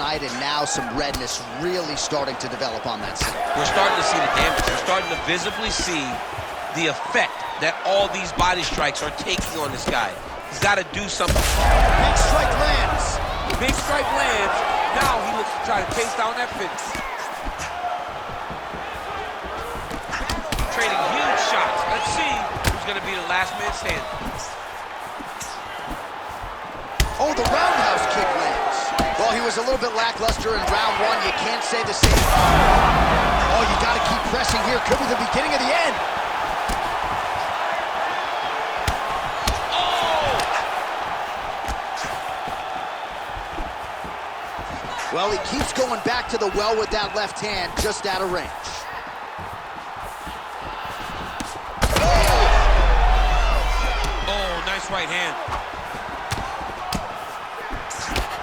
night, and now some redness really starting to develop on that side. We're starting to see the damage. We're starting to visibly see the effect that all these body strikes are taking on this guy. He's got to do something. Big strike lands. Big strike lands. Now he looks to try to chase down that finish. Trading huge shots. Let's see who's going to be the last man standing. Oh, the roundhouse kick lands. Well, he was a little bit lackluster in round one. You can't say the same. Oh, you got to keep pressing here. Could be the beginning of the end. Oh! Well, he keeps going back to the well with that left hand, just out of range. Oh, nice right hand.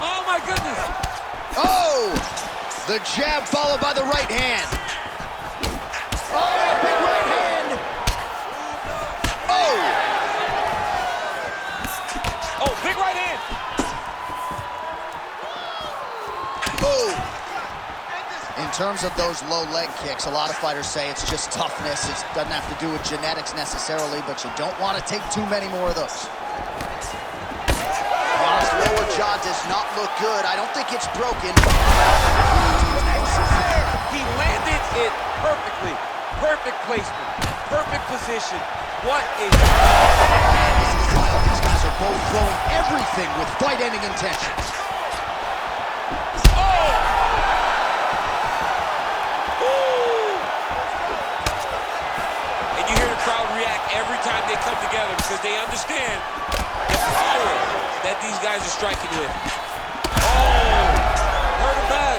Oh, my goodness. Oh! The jab followed by the right hand. Oh, big right hand. Oh! Oh, big right hand. Oh! In terms of those low leg kicks, a lot of fighters say it's just toughness. It doesn't have to do with genetics necessarily, but you don't want to take too many more of those. His lower jaw does not look good. I don't think it's broken. He landed it perfectly. Perfect placement. Perfect position. What a... This is wild. These guys are both throwing everything with fight-ending intentions. And you hear the crowd react every time they come together because they understand the power that these guys are striking with. Oh! Hurt him bad.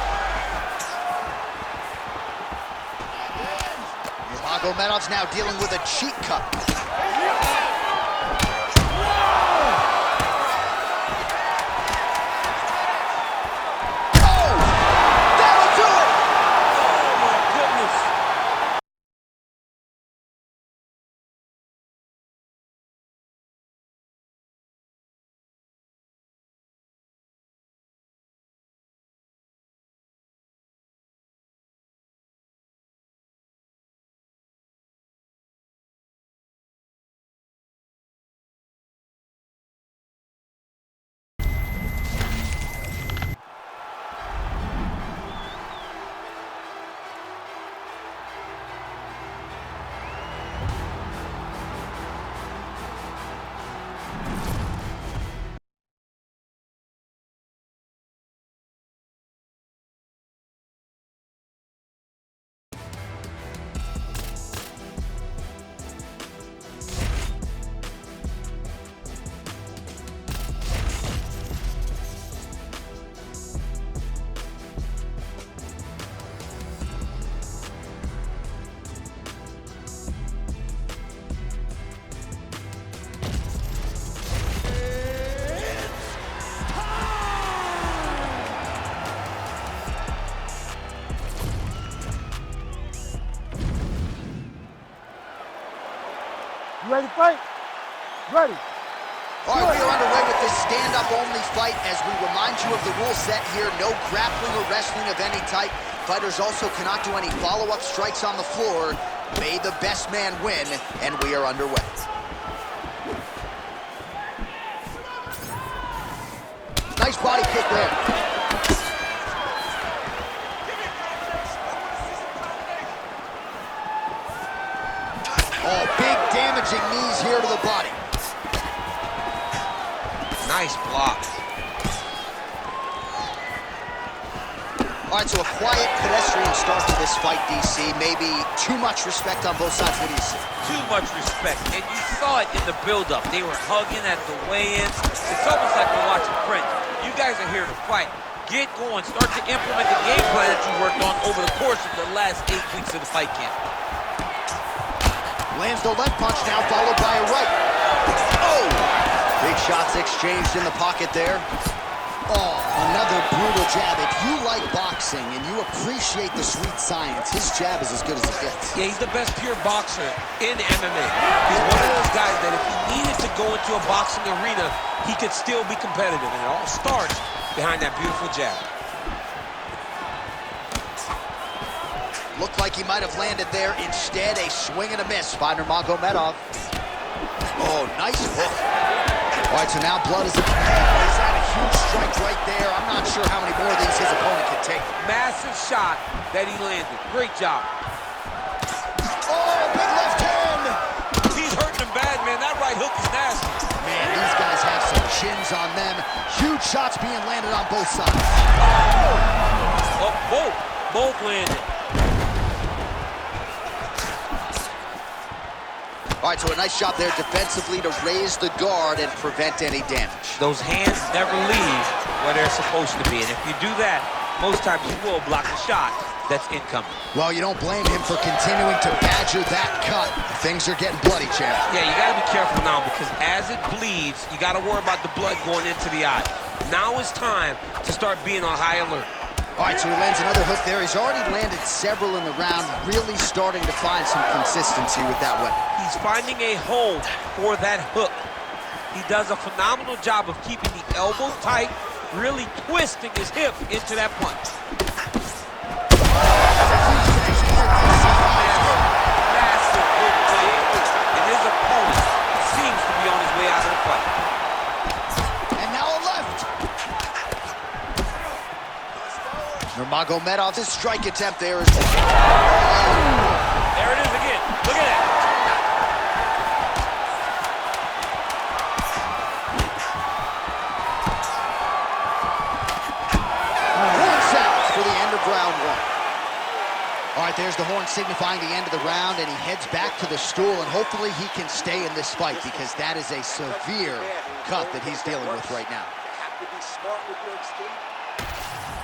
Magomedov's now dealing with a cheek cut. Oh! That'll do it! Oh, my goodness. You ready to fight? Ready. All right, we are underway with this stand-up only fight as we remind you of the rule set here. No grappling or wrestling of any type. Fighters also cannot do any follow-up strikes on the floor. May the best man win, and we are underway. Nice body kick there. Oh, big damaging knees here to the body. Nice block. All right, so a quiet pedestrian start to this fight, DC. Maybe too much respect on both sides. What do you see? Too much respect. And you saw it in the build-up. They were hugging at the weigh-ins. It's almost like we're watching friends. You guys are here to fight. Get going. Start to implement the game plan that you worked on over the course of the last 8 weeks of the fight camp. Lands the left punch now, followed by a right. Oh! Big shots exchanged in the pocket there. Oh, another brutal jab. If you like boxing and you appreciate the sweet science, his jab is as good as it gets. Yeah, he's the best pure boxer in MMA. He's one of those guys that if he needed to go into a boxing arena, he could still be competitive, and it all starts behind that beautiful jab. Looked like he might have landed there. Instead, a swing and a miss by Nurmagomedov. Oh, nice hook. All right, so now blood is... Is that a huge strike right there? I'm not sure how many more of these his opponent can take. Massive shot that he landed. Great job. Oh, big left hand. He's hurting him bad, man. That right hook is nasty. Man, these guys have some chins on them. Huge shots being landed on both sides. Oh, both landed. All right, so a nice job there defensively to raise the guard and prevent any damage. Those hands never leave where they're supposed to be. And if you do that, most times you will block the shot that's incoming. Well, you don't blame him for continuing to badger that cut. Things are getting bloody, champ. Yeah, you got to be careful now because as it bleeds, you got to worry about the blood going into the eye. Now it's time to start being on high alert. All right, so he lands another hook there. He's already landed several in the round, really starting to find some consistency with that weapon. He's finding a home for that hook. He does a phenomenal job of keeping the elbow tight, really twisting his hip into that punch. Massive hook land, and his opponent seems to be on his way out of the fight. And now a left. Nurmagomedov's strike attempt there is... There it is again. Look at that. Horn sounds for the end of round one. All right, there's the horn signifying the end of the round, and he heads back to the stool, and hopefully he can stay in this fight because that is a severe cut that he's dealing with right now.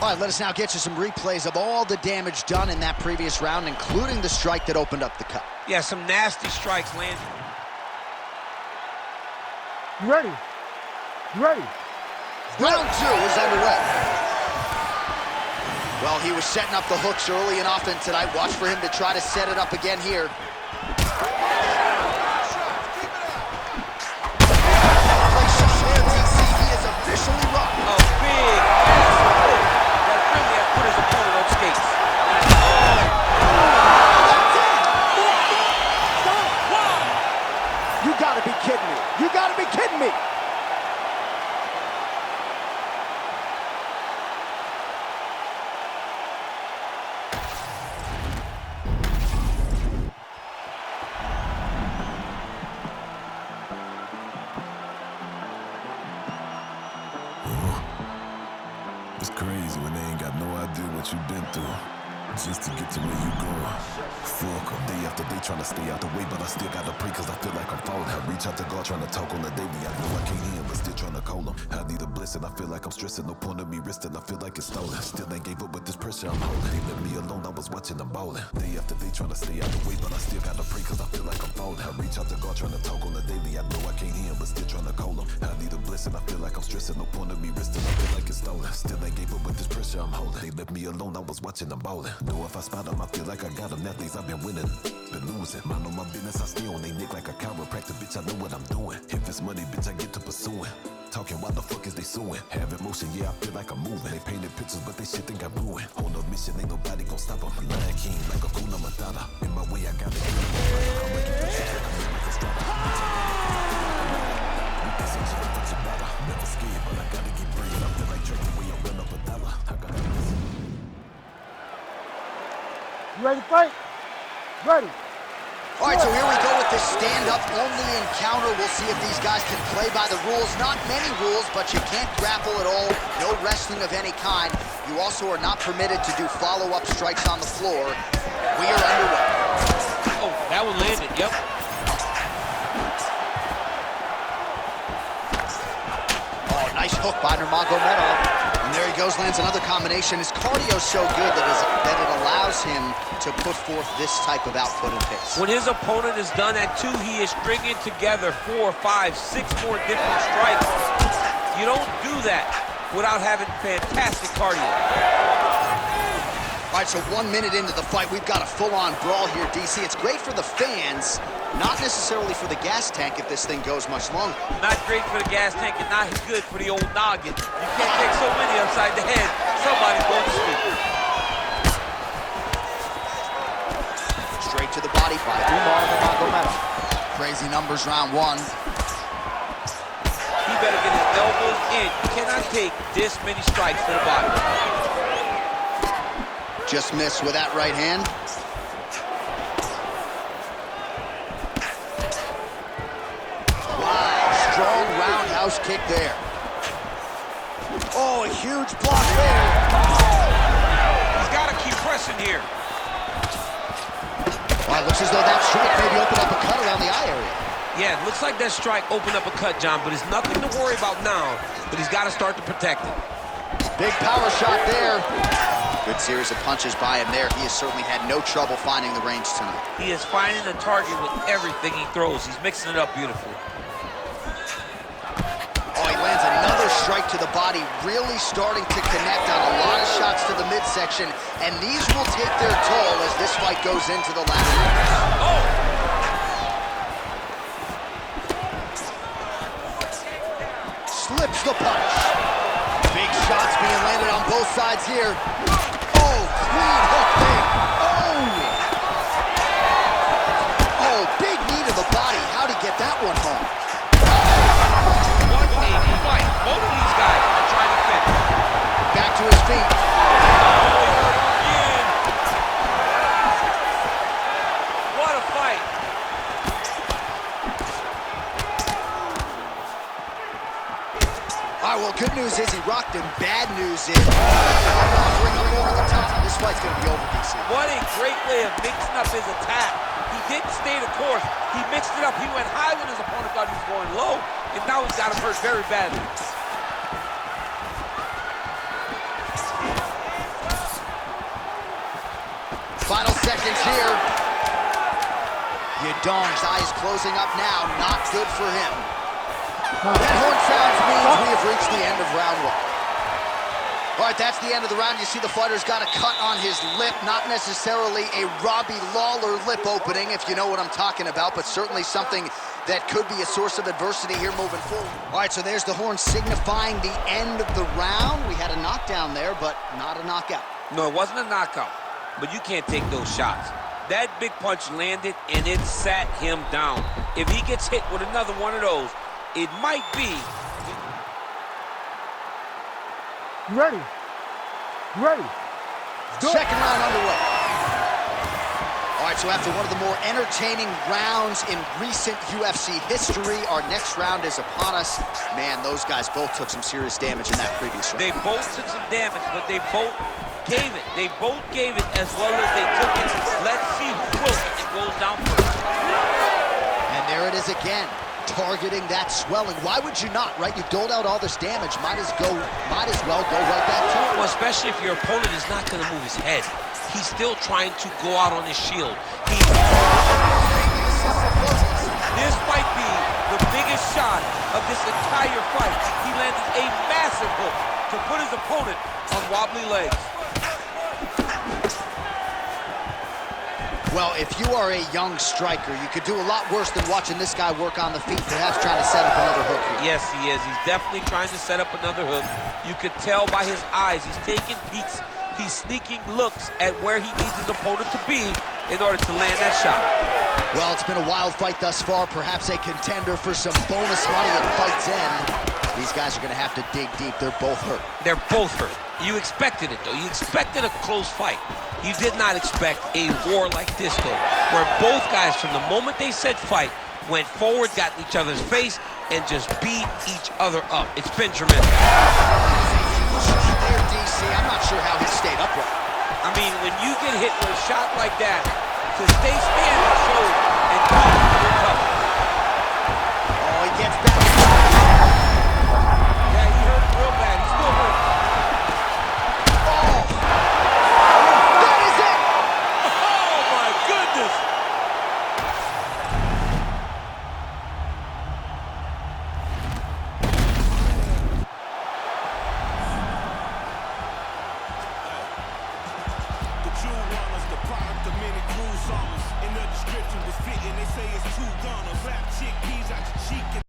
All right, let us now get you some replays of all the damage done in that previous round, including the strike that opened up the cut. Yeah, some nasty strikes landed. You ready? You ready? Round two is underway. Well, he was setting up the hooks early and often tonight. Watch for him to try to set it up again here. He is officially rocked. A big ass hook that really has put his opponent on skates. You gotta be kidding me. You gotta be kidding me. It's crazy when they ain't got no idea what you've been through just to get to where you going. Fuck 'em, day after day trying to stay out the way, but I still gotta pray cause I feel like I'm falling. I reach out to God trying to talk on the daily. I know I can't hear him, but still trying to call him. I need a blessing, I feel like I'm stressing. No point of me resting, I feel like it's stolen. Still ain't gave up with this pressure I'm holding. They left me alone, I was watching them ballin'. Day after day trying to stay out the way, but I still gotta pray cause I feel like I'm falling. I reach out to God trying to talk on the daily. I know I can't hear him, but still trying to call him. I need a blessing, I feel like I'm stressing. No point of me resting, I feel like it's stolen. Still ain't gave up with this pressure I'm holding. They left me alone, I was watching them ballin'. Know if I spot them, I feel like I got them. That days I've been winning, been losing. Mind on my business, I stay on they neck like a chiropractor. Bitch, I know what I'm doing. If it's money, bitch, I get to pursuing. Talking, why the fuck is they suing? Have emotion, yeah, I feel like I'm moving. They painted pictures, but they shit think I'm ruined. On a mission, ain't nobody gon' stop them. Lion King, like a Kuna Matata. In my way, I got it. I'ma get the shit, I'm like a strata. Never scared, but I gotta get brave. I feel like drinking way I run up a dollar. I gotta listen. You ready to fight? Ready. All right, so here we go with this stand-up only encounter. We'll see if these guys can play by the rules. Not many rules, but you can't grapple at all. No wrestling of any kind. You also are not permitted to do follow-up strikes on the floor. We are underway. Oh, that one landed, yep. Oh, nice hook by Nurmagomedov. And there he goes, lands another combination. His cardio's so good that it allows him to put forth this type of output and pace. When his opponent is done at 2, he is stringing together 4, 5, 6 more different strikes. You don't do that without having fantastic cardio. All right, so 1 minute into the fight, we've got a full-on brawl here, DC. It's great for the fans, not necessarily for the gas tank if this thing goes much longer. Not great for the gas tank and not good for the old noggin. You can't take so many upside the head. Somebody's going to speak. Crazy numbers round one. He better get his elbows in. You cannot take this many strikes to the body. Just missed with that right hand. Wow, strong roundhouse kick there. Oh, a huge block there. He's got to keep pressing here. Well, it looks as though that strike maybe opened up a cut around the eye area. Yeah, it looks like that strike opened up a cut, John, but it's nothing to worry about now. But he's got to start to protect it. Big power shot there. Good series of punches by him there. He has certainly had no trouble finding the range tonight. He is finding the target with everything he throws. He's mixing it up beautifully. Oh, he lands another strike to the body, really starting to connect on a lot of shots to the midsection, and these will take their toll as this fight goes into the latter rounds. Oh! Slips the punch. Big shots being landed on both sides here. Oh, clean hook there. Oh, big knee to the body. How'd he get that one home? What a fight. Both of these guys are trying to finish. Back to his feet. What a fight. All right, well, good news is he rocked him. Bad news is coming over the top. This fight's going to be over, DC. What a great way of mixing up his attack. He didn't stay the course. He mixed it up. He went high when his opponent thought he was going low, and now he's got him hurt very badly. Final seconds here. Yadong's eyes closing up now. Not good for him. That horn sounds means we have reached the end of round one. All right, that's the end of the round. You see the fighter's got a cut on his lip. Not necessarily a Robbie Lawler lip opening, if you know what I'm talking about, but certainly something that could be a source of adversity here moving forward. All right, so there's the horn signifying the end of the round. We had a knockdown there, but not a knockout. No, it wasn't a knockout, but you can't take those shots. That big punch landed, and it sat him down. If he gets hit with another one of those, it might be. You ready? You ready? Second round underway. All right, so after one of the more entertaining rounds in recent UFC history, our next round is upon us. Man, those guys both took some serious damage in that previous round. They both took some damage, but they both gave it. They both gave it as well as they took it. Let's see who will it goes down first. And there it is again, targeting that swelling. Why would you not, right? You doled out all this damage. Might as well go right back to it. Well, especially if your opponent is not going to move his head. He's still trying to go out on his shield. This might be the biggest shot of this entire fight. He landed a massive hook to put his opponent on wobbly legs. Well, if you are a young striker, you could do a lot worse than watching this guy work on the feet, perhaps trying to set up another hook here. Yes, he is. He's definitely trying to set up another hook. You could tell by his eyes. He's taking peeks. He's sneaking looks at where he needs his opponent to be in order to land that shot. Well, it's been a wild fight thus far. Perhaps a contender for some bonus money at fight's end. These guys are going to have to dig deep. They're both hurt. They're both hurt. You expected it, though. You expected a close fight. You did not expect a war like this, though, where both guys, from the moment they said fight, went forward, got in each other's face, and just beat each other up. It's been tremendous. There, DC, I'm not sure how he stayed upright. I mean, when you get hit with a shot like that, to stay standing shows and keep recover. Oh, he gets back. Yeah, he hurt real bad. He's still hurt. Oh, that is it! Oh, my goodness! The true runners, the product of many cruel songs. In the description was fitting, they say it's two gunners. Rap chickpeas out your cheek.